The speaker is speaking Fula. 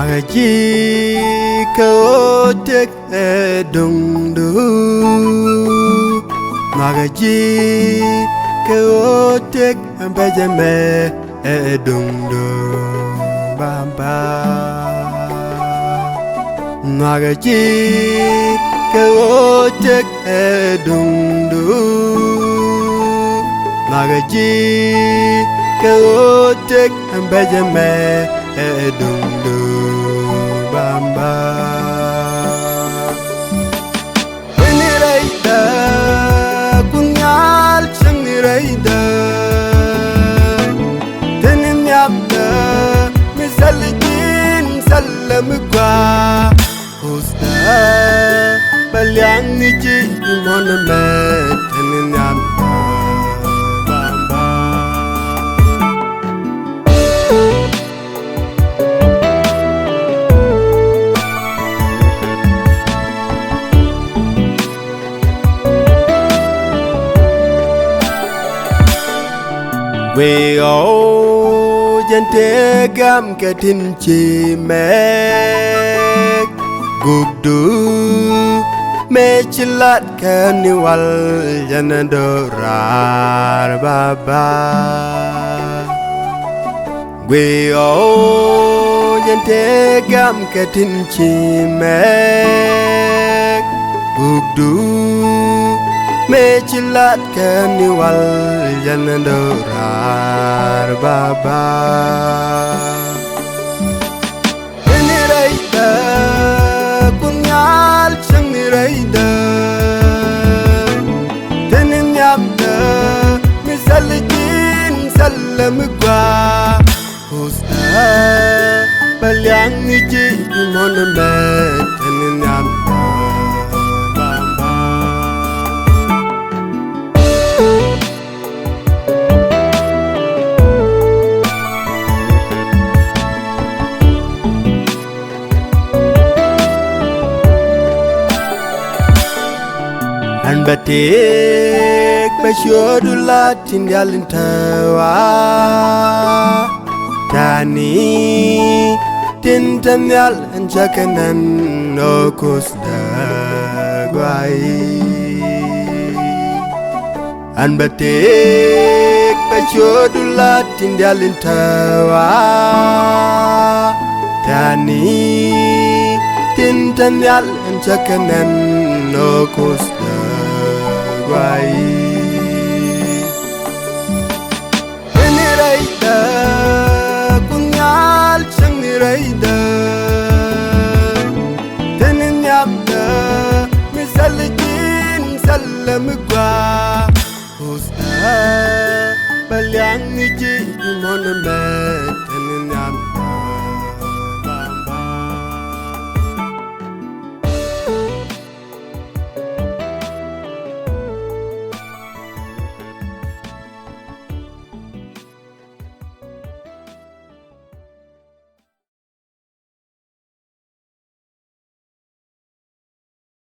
Magaji kaotek edungdu Magaji kaotek bajame edungdu Bamba Magaji kaotek edungdu Magaji kaotek bajame edungdu Bamba Eniraida kunyal cheniraida Teninyabda misalijin salamukwa Usta balyang niji monamet teninyabda Bamba We all jante gam katin chi mek gugdu mechilat kaniwal janadorar baba We all jante gam katin chi mek gugdu mechilat kaniwal janadorar baba Eniraida kunyal cheniraida Teninyabda misalijin salamukwa Usta balyang niji monamet teninyabda Batik basyodulat tindialin tawa Tani tintanyal anjakanan nokus dagwai An batik basyodulat tindialin tawa Tani tintanyal anjakanan nokus Eniraida kunyal cheniraida Teninyabda misalijin salamukwa Usta balyang niji monamet teninyabda